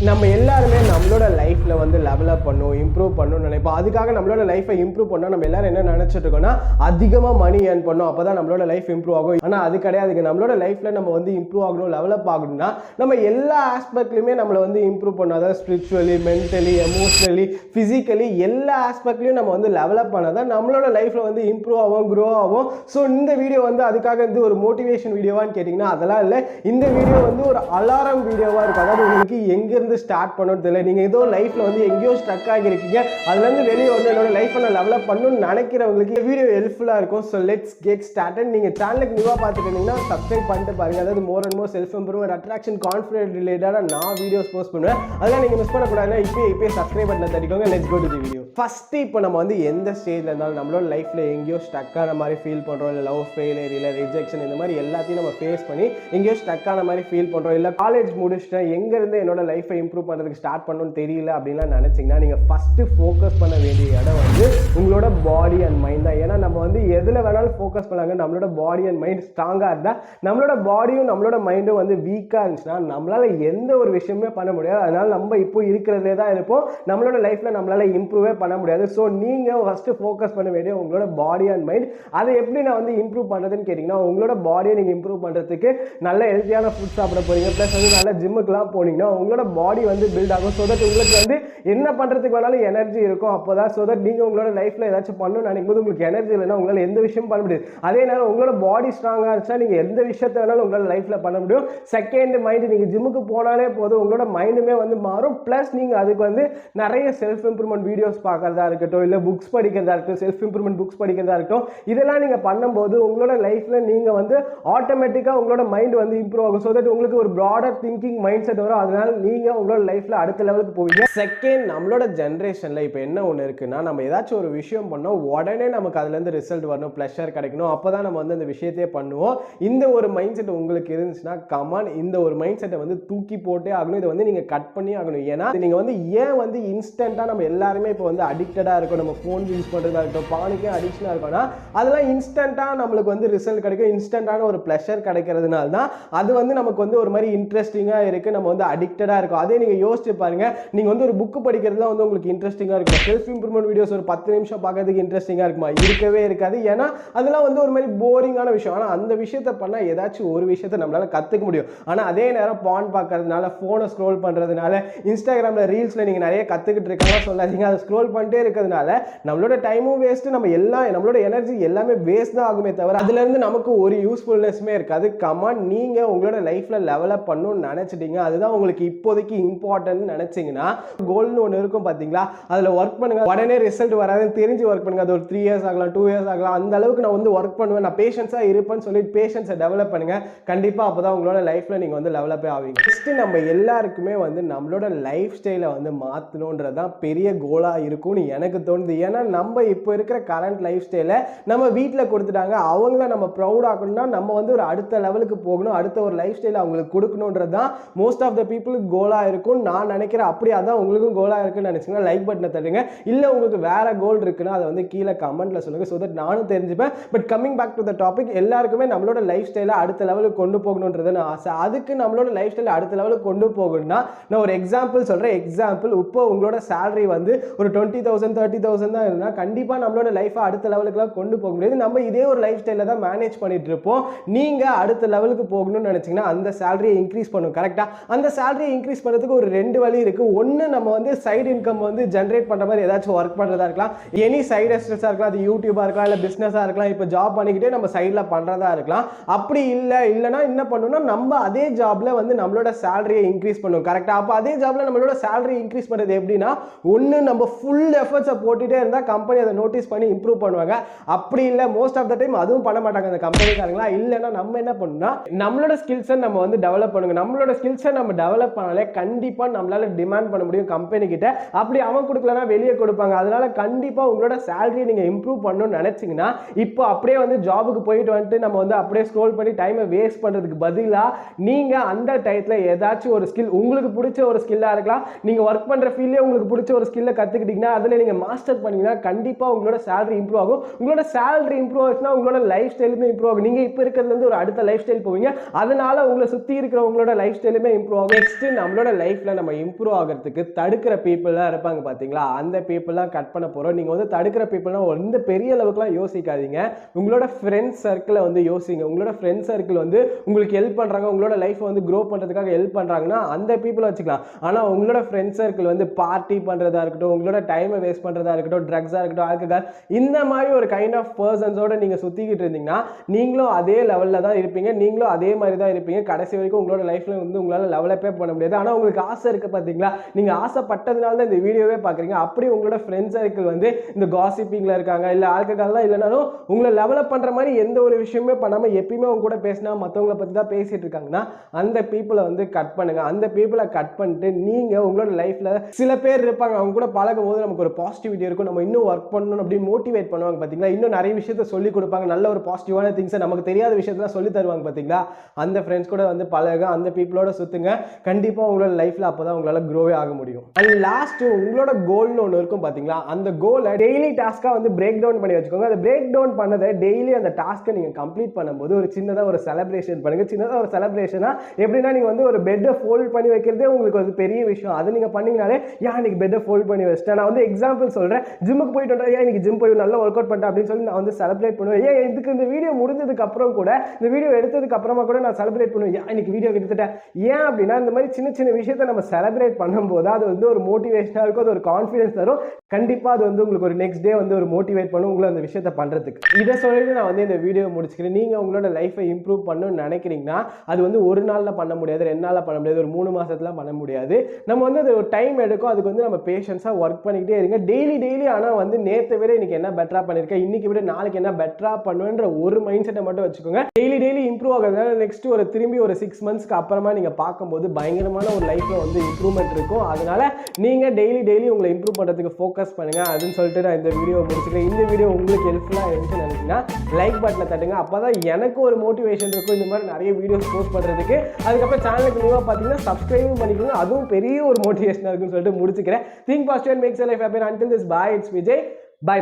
நம்ம எல்லாருமே நம்மளோட லைஃப்ல வந்து லெவல் அப் பண்ணும், இம்ப்ரூவ் பண்ணணும்னு நினைப்போம். அதுக்காக நம்மளோட லைஃபை இம்ப்ரூவ் பண்ணோம். நம்ம எல்லாரும் என்ன நினைச்சிட்டு இருக்கோம்னா, அதிகமா மணி ஏர்ன் பண்ணோம், அப்பதான் நம்மளோட லைஃப் இம்ப்ரூவ் ஆகும். ஆனா அது கிடையாதுங்க. நம்மளோட லைஃப்ல நம்ம வந்து இம்ப்ரூவ் ஆகணும், லெவல் அப் ஆகணும்னா நம்ம எல்லா ஆஸ்பெக்ட்லயுமே நம்மளை வந்து இம்ப்ரூவ் பண்ணணும். அதாவது ஸ்பிரிச்சுவலி, மென்டலி, எமோஷனலி, பிசிக்கலி எல்லா ஆஸ்பெக்ட்லயும் நம்ம வந்து லெவல் அப் பண்ணாதான் நம்மளோட லைஃப்ல வந்து இம்ப்ரூவ் ஆகும், க்ரோ ஆகும். ஸோ இந்த வீடியோ வந்து அதுக்காக வந்து ஒரு மோட்டிவேஷன் வீடியோவான்னு கேட்டிங்கன்னா அதெல்லாம் இல்லை. இந்த வீடியோ வந்து ஒரு அலாரம் வீடியோவா இருக்கும். அதாவது உங்களுக்கு எங்க ஸ்டார்ட் பண்ணணும் தெரியல, நீங்க ஏதோ லைஃப்ல வந்து எங்கேயோ ஸ்டக் ஆகிருக்கீங்க, அதுல இருந்து வெளியே வந்து என்னோட லைஃப்பை நான் டெவலப் பண்ணணும்னு நினைக்கிறவங்களுக்கு இந்த வீடியோ ஹெல்ப்ஃபுல்லா இருக்கும். So let's get started. நீங்க சேனலுக்கு நியூவா பார்த்துட்டு இருந்தீங்கன்னா சப்ஸ்கிரைப் பண்ணிட்டு பாருங்க. அதாவது more and more self improvement, attraction, confident ரிலேட்டடா நான் வீடியோஸ் போஸ்ட் பண்ணுவேன். அதெல்லாம் நீங்க மிஸ் பண்ணக்கூடாதுன்னா இப்பயே சப்ஸ்கிரைப் பட்டனை தட்டிக்கோங்க. Let's go to the video. First இப்போ நம்ம வந்து எந்த ஸ்டேஜ்ல இருந்தாலும் நம்மளோட லைஃப்ல எங்கேயோ ஸ்டக் ஆன மாதிரி ஃபீல் பண்றோம், இல்லை லவ் ஃபெயிலியர், இல்லை ரிஜெக்ஷன், இந்த மாதிரி எல்லாத்தையும் நம்ம ஃபேஸ் பண்ணி எங்கேயோ ஸ்டக் ஆன மாதிரி ஃபீல் பண்றோம், இல்லை காலேஜ் முடிச்சுட்டேன் எங்க இருந்து என்னோட லைஃபை இம்ப்ரூவ் பண்ணுறதுக்கு ஸ்டார்ட் பண்ணணும்னு தெரியல அப்படின்லாம் நினச்சிங்கன்னா நீங்கள் ஃபஸ்ட்டு ஃபோக்கஸ் பண்ண வேண்டிய இடம் வந்து உங்களோட பாடி அண்ட் மைண்ட் தான். ஏன்னா நம்ம வந்து எதில் வேணாலும் ஃபோக்கஸ் பண்ணாங்க, நம்மளோட பாடி அண்ட் மைண்ட் ஸ்ட்ராங்காக இருந்தால், நம்மளோட பாடியும் நம்மளோட மைண்டும் வந்து வீக்காக இருந்துச்சுன்னா நம்மளால் எந்த ஒரு விஷயமே பண்ண முடியாது. அதனால் நம்ம இப்போ இருக்கிறதே தான் இருப்போம், நம்மளோட லைஃப்பில் நம்மளால் இம்ப்ரூவே பண்ண முடியாது. ஸோ நீங்கள் ஃபஸ்ட்டு ஃபோக்கஸ் பண்ண வேண்டிய உங்களோட பாடி அண்ட் மைண்ட். அதை எப்படி நான் வந்து இம்ப்ரூவ் பண்ணுறதுன்னு கேட்டிங்கன்னா, உங்களோட பாடியை நீங்கள் இம்ப்ரூவ் பண்ணுறதுக்கு நல்ல ஹெல்த்தியான ஃபுட் சாப்பிட போகிறீங்க, ப்ளஸ் வந்து நல்ல ஜிம்முக்குலாம் போனீங்கன்னா உங்களோட பாடி வந்து பில்ட் ஆகும். ஸோ தட் உங்களுக்கு வந்து என்ன பண்ணுறதுக்கு வேணாலும் எனர்ஜி இருக்கும். அப்போ தான் ஸோ தட் நீங்கள் உங்களோட லைஃப்பில் ஏதாச்சும் பண்ணணும்னு நினைக்கும் போது உங்களுக்கு எனர்ஜி இல்லைன்னா உங்களால் எந்த விஷயம் பண்ண முடியாது. அதே நேரம் உங்களோட பாடி ஸ்ட்ராங்காக இருந்துச்சுன்னா நீங்கள் எந்த விஷயத்தை வேணாலும் உங்களோட லைஃப்பில் பண்ண முடியும். செகண்ட் மைண்டு, நீங்கள் ஜிம்முக்கு போனாலே போதும், உங்களோட மைண்டுமே வந்து மாறும். ப்ளஸ் நீங்கள் அதுக்கு வந்து நிறைய செல்ஃப் இம்ப்ரூவ்மெண்ட் வீடியோஸ் பார்க்கறதா இருக்கட்டும், இல்லை புக்ஸ் படிக்கிறதா இருக்கட்டும், செல்ஃப் இம்ப்ரூவ்மெண்ட் புக்ஸ் படிக்கிறதா இருக்கட்டும், இதெல்லாம் நீங்கள் பண்ணும்போது உங்களோட லைஃப்பில் நீங்கள் வந்து ஆட்டோமேட்டிக்காக உங்களோட மைண்ட் வந்து இம்ப்ரூவ் ஆகும். ஸோ தட் உங்களுக்கு ஒரு ப்ராடர் திங்கிங் மைண்ட் செட் வரும். அதனால நீங்கள் உங்களோட லைஃப்பில் அடுத்த லெவலுக்கு போவீங்க. செகண்ட், நம்மளோட ஜென்ரேஷனில் இப்போ என்ன ஒன்று இருக்குன்னா, நம்ம ஏதாச்சும் ஒரு விஷயம் பண்ணோம், உடனே நமக்கு அதுலேருந்து ரிசல்ட் வரணும், ப்ளஷர் கிடைக்கணும், அப்போ தான் நம்ம வந்து அந்த விஷயத்தையே பண்ணுவோம். இந்த ஒரு மைண்ட் செட் உங்களுக்கு இருந்துச்சுன்னா கமான், இந்த ஒரு மைண்ட் செட்டை வந்து தூக்கி போட்டே ஆகணும். இதை வந்து நீங்கள் கட் பண்ணி ஆகணும். ஏன்னா நீங்கள் வந்து ஏன் வந்து இன்ஸ்டண்ட்டாக நம்ம எல்லாருமே இப்போ வந்து அடிக்டடாக இருக்கும், நம்ம ஃபோன் யூஸ் பண்ணுறதா இருக்கட்டும், பானிக்கே அடிக்ஷனாக இருக்கோம்னா அதெல்லாம் இன்ஸ்டண்ட்டாக நம்மளுக்கு வந்து ரிசல்ட் கிடைக்கும், இன்ஸ்டண்ட்டான ஒரு ப்ளஷர் கிடைக்கிறதுனால தான் அது வந்து நமக்கு வந்து ஒரு மாதிரி இன்ட்ரெஸ்டிங்காக இருக்குது, நம்ம வந்து அடிக்டடாக இருக்கும். அதே நீங்கள் யோசிச்சு பாருங்க, நீங்கள் வந்து ஒரு புக்கு படிக்கிறதுலாம் வந்து உங்களுக்கு இன்ட்ரெஸ்டிங்காக இருக்கும். செல்ஃப் இம்ப்ரூவ்மெண்ட் வீடியோஸ் ஒரு 10 நிமிஷம் பார்க்கறதுக்கு இன்ட்ரெஸ்டிங்காக இருக்குமா? இருக்கவே இருக்காது. ஏன்னா அதெல்லாம் வந்து ஒரு மாதிரி போரிங்கான விஷயம். ஆனால் அந்த விஷயத்தை பண்ணால் ஏதாச்சும் ஒரு விஷயத்தை நம்மளால் கற்றுக்க முடியும். ஆனால் அதே நேரம் பான் பார்க்கறதுனால, ஃபோனை ஸ்க்ரோல் பண்ணுறதுனால, இன்ஸ்டாகிராமில் ரீல்ஸில் நீங்கள் நிறைய கற்றுக்கிட்டு இருக்காங்க சொல்லாதீங்க. அதை ஸ்க்ரோல் பண்ணிட்டே இருக்கிறதுனால நம்மளோட டைமும் வேஸ்ட்டு, நம்மளோட எனர்ஜி எல்லாமே வேஸ்ட் தான் ஆகுமே தவிர அதுலேருந்து நமக்கு ஒரு யூஸ்ஃபுல்னஸுமே இருக்காது. கமான், நீங்கள் உங்களோட லைஃப்பில் லெவலப் பண்ணணும்னு நினச்சிட்டீங்க, அதுதான் உங்களுக்கு இப்போதைக்கு இம்பார்ட்டன்ட் நினைச்சீங்கன்னா, கோல்னு ஒன்று இருக்கும் பார்த்தீங்களா, அதில் ஒர்க் பண்ணுங்க. உடனே ரிசல்ட் வராதுன்னு தெரிஞ்சு ஒர்க் பண்ணுங்க. அது ஒரு 3 இயர்ஸ் ஆகலாம், 2 இயர்ஸ் ஆகலாம். அந்த அளவுக்கு நான் வந்து ஒர்க் பண்ணுவேன், நான் பேஷன்ஸாக இருப்பேன்னு சொல்லி பேஷன்ஸை டெவலப் பண்ணுங்க. கண்டிப்பாக அப்போ தான் உங்களோட லைஃப்பில் நீங்கள் வந்து டெவலப்பே ஆவீங்க. நெக்ஸ்ட், நம்ம எல்லாருக்குமே வந்து நம்மளோட லைஃப் ஸ்டைலை வந்து மாற்றணுன்றது தான் பெரிய கோலாக இருக்கும்னு எனக்கு தோணுது. ஏன்னா நம்ம இப்போ இருக்கிற கரண்ட் லைஃப் ஸ்டைலை நம்ம வீட்டில் கொடுத்துட்டாங்க, அவங்கள நம்ம ப்ரௌட் ஆகணும்னா நம்ம வந்து ஒரு அடுத்த லெவலுக்கு போகணும், அடுத்த ஒரு லைஃப் ஸ்டைலை அவங்களுக்கு கொடுக்கணுன்றது தான் மோஸ்ட் ஆஃப் த பீப்புளுக்கு கோலாக இருக்கும் நான் நினைக்கிறேன். அப்படி அதான் உங்களுக்கும் கோலாக இருக்குன்னு நினைச்சீங்கன்னா லைக் பட்டனை தட்டுங்க. இல்லை உங்களுக்கு வேற கோல் இருக்குன்னா அதை வந்து கீழே கமெண்ட்ல சொல்லுங்க, ஸோ தட் நானும் தெரிஞ்சுப்பேன். But coming back to the topic, எல்லாருக்குமே நம்மளோட லைஃப் ஸ்டைலை அடுத்த லெவலுக்கு கொண்டு போகணுன்றது நான் ஆசை. அதுக்கு நம்மளோட லைஃப் ஸ்டைலை அடுத்த லெவலுக்கு கொண்டு போகணும்னா நான் ஒரு எக்ஸாம்பிள் சொல்கிறேன். எக்ஸாம்பிள், இப்போ உங்களோட சேலரி வந்து ஒரு 20,000 30,000 தான் இருந்தால் கண்டிப்பாக நம்மளோட லைஃபை அடுத்த லெவலுக்குலாம் கொண்டு போக முடியாது. நம்ம இதே ஒரு லைஃப் ஸ்டைலில் தான் மேனேஜ் பண்ணிட்டு இருப்போம். நீங்கள் அடுத்த லெவலுக்கு போகணும்னு நினச்சிங்கன்னா அந்த சேலரியை இன்க்ரீஸ் பண்ணும். கரெக்டாக அந்த சேலரியை இன்க்ரீஸ் பண்ணுறதுக்கு ஒரு 2 வழி இருக்குது. ஒன்று, நம்ம வந்து சைடு இன்கம் வந்து ஜென்ரேட் பண்ணுற மாதிரி ஏதாச்சும் ஒர்க் பண்ணுறதா இருக்கலாம், எனி சைடு எஸ்டஸாக இருக்கலாம், அது யூடியூபாக இருக்கலாம், இல்லை பிஸ்னஸாக இருக்கலாம், இப்போ ஜாப் பண்ணிக்கிட்டே நம்ம சைடில் பண்ணுறதா இருக்கலாம். அப்படி இல்லைன்னா என்ன பண்ணணும்னா, நம்ம அதே ஜாப்ல வந்து நம்மளோட சேலரியை இன்க்ரீஸ் பண்ணும். கரெக்டாக அப்போ அதே ஜாப்ல நம்மளோட சேலரி இன்க்ரீஸ் பண்ணுறது எப்படின்னா, ஒன்று நம்ம ஃபுல் எஃபர்ட்ஸை போட்டுகிட்டே இருந்தால் கம்பெனி அதை நோட்டீஸ் பண்ணி இம்ப்ரூவ் பண்ணுவாங்க. அப்படி இல்லை, மோஸ்ட் ஆஃப் த டைம் அதுவும் பண்ண மாட்டாங்க அந்த கம்பெனிக்காரங்களா. இல்லைன்னா நம்ம என்ன பண்ணணும்னா, நம்மளோட ஸ்கில்ஸை நம்ம வந்து டெவலப் பண்ணுங்க. நம்மளோட ஸ்கில்ஸை நம்ம டெவலப் பண்ணாலே கண்டிப்பாக நம்மளால டிமாண்ட் பண்ண முடியும் கம்பெனி கிட்ட. அப்படி அவன் கொடுக்கலன்னா வெளியே கொடுப்பாங்க. அதனால கண்டிப்பாக உங்களோட சேலரியை நீங்கள் இம்ப்ரூவ் பண்ணணும்னு நினைச்சீங்கன்னா, இப்போ அப்படியே வந்து ஜாபுக்கு போயிட்டு வந்துட்டு நம்ம வந்து அப்படியே ஸ்க்ரோல் பண்ணி டைமை வேஸ்ட் பண்ணுறதுக்கு பதிலாக நீங்கள் அந்த டயத்தில் ஏதாச்சும் ஒரு ஸ்கில், உங்களுக்கு பிடிச்ச ஒரு ஸ்கில்லாக இருக்கலாம், நீங்கள் ஒர்க் பண்ணுற ஃபீல்ட்லேயே உங்களுக்கு பிடிச்ச ஒரு ஸ்கில்லை கற்றுக்கிட்டீங்கன்னா அதில் நீங்கள் மாஸ்டர் பண்ணீங்கன்னா கண்டிப்பாக உங்களோட சேலரி இம்ப்ரூவ் ஆகும். உங்களோட சேலரி இம்ப்ரூவ் ஆச்சுன்னா உங்களோட லைஃப் ஸ்டைலுமே இம்ப்ரூவ் ஆகும். நீங்கள் இப்போ இருக்கிறதுலேருந்து ஒரு அடுத்த லைஃப் ஸ்டைல் போவீங்க, அதனால உங்களை சுற்றி இருக்கிறவங்களோட லைஃப் ஸ்டைலுமே இம்ப்ரூவ் ஆகும். நெக்ஸ்ட், நம்மளோட நம்மளோட லைஃப்ல நம்ம இம்ப்ரூவ் ஆகிறதுக்கு தடுக்கிற பீப்புள்லாம் இருப்பாங்க பார்த்தீங்களா, அந்த பீப்புள்லாம் கட் பண்ண போகிறோம். நீங்கள் வந்து தடுக்கிற பீப்புள்னா எந்த பெரிய அளவுக்குலாம் யோசிக்காதீங்க. உங்களோட ஃப்ரெண்ட்ஸ் சர்க்கிளை வந்து யோசிங்க. உங்களோட ஃப்ரெண்ட்ஸ் சர்க்கிள் வந்து உங்களுக்கு ஹெல்ப் பண்ணுறாங்க, உங்களோட லைஃப்பை வந்து க்ரோ பண்ணுறதுக்காக ஹெல்ப் பண்ணுறாங்கன்னா அந்த பீப்புளை வச்சுக்கலாம். ஆனால் உங்களோட ஃப்ரெண்ட்ஸ் சர்க்கிள் வந்து பார்ட்டி பண்ணுறதா இருக்கட்டும், உங்களோட டைமை வேஸ்ட் பண்ணுறதா இருக்கட்டும், ட்ரக்ஸாக இருக்கட்டும், ஆல்கஹால், இந்த மாதிரி ஒரு கைண்ட் ஆஃப் பர்சன்ஸோட நீங்கள் சுற்றிக்கிட்டு இருந்தீங்கன்னா நீங்களும் அதே லெவலில் தான் இருப்பீங்க. நீங்களும் அதே மாதிரி தான் இருப்பீங்க. கடைசி வரைக்கும் உங்களோட லைஃப்பில் வந்து உங்களால் லெவலப்பே பண்ண முடியாது. ஆனால் உங்களுக்கு ஆசை இருக்குது பார்த்தீங்களா, நீங்கள் ஆசைப்பட்டதுனால தான் இந்த வீடியோவே பார்க்குறீங்க. அப்படி உங்களோட ஃப்ரெண்ட்ஸ் சர்க்கிள் வந்து இந்த காசிப்பிங்கில் இருக்காங்க, இல்லை ஆல்கஹால்லாம் இல்லைனாலும் உங்களை டெவலப் பண்ணுற மாதிரி எந்த ஒரு விஷயமே பண்ணாமல் எப்பயுமே அவங்க கூட பேசினா மற்றவங்களை பற்றி தான் பேசிட்டு இருக்காங்கன்னா அந்த பீப்புளை வந்து கட் பண்ணுங்க. அந்த பீப்புளை கட் பண்ணிட்டு நீங்கள் உங்களோட லைஃப்பில் சில பேர் இருப்பாங்க, அவங்க கூட பழகும் போது நமக்கு ஒரு பாசிட்டிவிட்டி இருக்கும், நம்ம இன்னும் ஒர்க் பண்ணணும் அப்படி மோட்டிவேட் பண்ணுவாங்க பார்த்தீங்களா, இன்னும் நிறைய விஷயத்த சொல்லி கொடுப்பாங்க, நல்ல ஒரு பாசிட்டிவான திங்ஸை நமக்கு தெரியாத விஷயத்தெல்லாம் சொல்லி தருவாங்க பார்த்தீங்களா. அந்த ஃப்ரெண்ட்ஸ் கூட வந்து பழக, அந்த பீப்புளோட சுற்றுங்க. கண்டிப்பாக உங்களோட லைஃப்பில் அப்போ தான் உங்களால் க்ரோவே ஆக முடியும். அண்ட் லாஸ்ட்டு உங்களோட கோல்னு ஒன்று இருக்கும் பார்த்தீங்களா, அந்த கோலை டெய்லி டாஸ்க்காக வந்து பிரேக் டவுன் பண்ணி வச்சுக்கோங்க. அந்த பிரேக் டவுன் பண்ணதை டெய்லி அந்த டாஸ்க்கை நீங்கள் கம்ப்ளீட் பண்ணும்போது ஒரு சின்னதாக ஒரு செலிப்ரேஷன் பண்ணுங்க. சின்னதாக ஒரு செலிப்ரேஷனா எப்படின்னா, நீங்கள் வந்து ஒரு பெட்டை ஃபோல்ட் பண்ணி வைக்கிறதே உங்களுக்கு ஒரு பெரிய விஷயம். அது நீங்கள் பண்ணீங்கனாலே இன்னைக்கு பெட்டை ஃபோல்ட் பண்ணி வச்சிட்டேன். நான் வந்து எக்ஸாம்பிள் சொல்கிறேன், ஜிம்முக்கு போயிட்டு வந்தா இன்னைக்கு ஜிம் போய் நல்லா ஒர்க் அவுட் பண்ணிட்டேன் அப்படின்னு சொல்லி நான் வந்து செலிப்ரேட் பண்ணுவேன். இதுக்கு இந்த வீடியோ முடிஞ்சதுக்கு அப்புறம் கூட, இந்த வீடியோ எடுத்ததுக்கு அப்புறமா கூட நான் செலிப்ரேட் பண்ணுவேன், இன்னைக்கு வீடியோ எடுத்துட்டேன். ஏன் அப்படின்னா, இந்த மாதிரி சின்ன சின்ன விஷயத்தை நம்ம செலிப்ரேட் பண்ணும்போது அது வந்து ஒரு மோட்டிவேஷனாக இருக்கும், அது ஒரு கான்ஃபிடன்ஸ் தரும். கண்டிப்பாக அது வந்து உங்களுக்கு ஒரு நெக்ஸ்ட் டே வந்து ஒரு மோட்டிவேட் பண்ணும் உங்களை அந்த விஷயத்தை பண்ணுறதுக்கு. இதை சொல்லிட்டு நான் வந்து இந்த வீடியோ முடிச்சுக்கிறேன். நீங்கள் உங்களோட லைஃப்பை இம்ப்ரூவ் பண்ணணும்னு நினைக்கிறீங்கன்னா அது வந்து ஒரு நாளில் பண்ண முடியாது, 2 நாளில் பண்ண முடியாது, ஒரு 3 மாதத்துல பண்ண முடியாது. நம்ம வந்து அது ஒரு டைம் எடுக்கும். அதுக்கு வந்து நம்ம பேஷன்ஸாக ஒர்க் பண்ணிக்கிட்டே இருங்க. டெய்லி ஆனால் வந்து நேற்றை விட இன்னைக்கு என்ன பெட்டரா பண்ணியிருக்கேன், இன்னைக்கு விட நாளைக்கு என்ன பெட்டரா பண்ணுவேன்ற ஒரு மைண்ட் செட்டை மட்டும் வச்சுக்கோங்க. டெய்லி இம்ப்ரூவ் ஆகிறதுனால நெக்ஸ்ட் ஒரு திரும்பி ஒரு 6 மந்த்ஸ்க்கு அப்புறமா நீங்கள் பார்க்கும்போது பயங்கரமான ஒரு லைஃப்பில் வந்து இம்ப்ரூவ்மெண்ட் இருக்கும். அதனால நீங்கள் டெய்லி உங்களை இம்ப்ரூவ் பண்ணுறதுக்கு ஃபோக்கஸ் பண்ணுங்க அப்படின்னு சொல்லிட்டு நான் இந்த வீடியோ முடிச்சுக்கிறேன். இந்த வீடியோ உங்களுக்கு ஹெல்ப்ஃபுல்லாக இருந்துச்சுன்னு நினைச்சீங்கன்னா லைக் பட்டனை தட்டுங்க. அப்போ தான் எனக்கு ஒரு மோட்டிவேஷன் இருக்கும் இந்த மாதிரி நிறைய வீடியோஸ் போஸ்ட் பண்ணுறதுக்கு. அதுக்கப்புறம் சேனலுக்கு நியூவாக பார்த்தீங்கன்னா சப்ஸ்கிரைபும் பண்ணிக்கோங்க. அதுவும் பெரிய ஒரு மோட்டிவேஷனாக இருக்குன்னு சொல்லிட்டு முடிச்சுக்கிறேன். Think positive and make your life happy. Until this, bye. It's Vijay. Bye.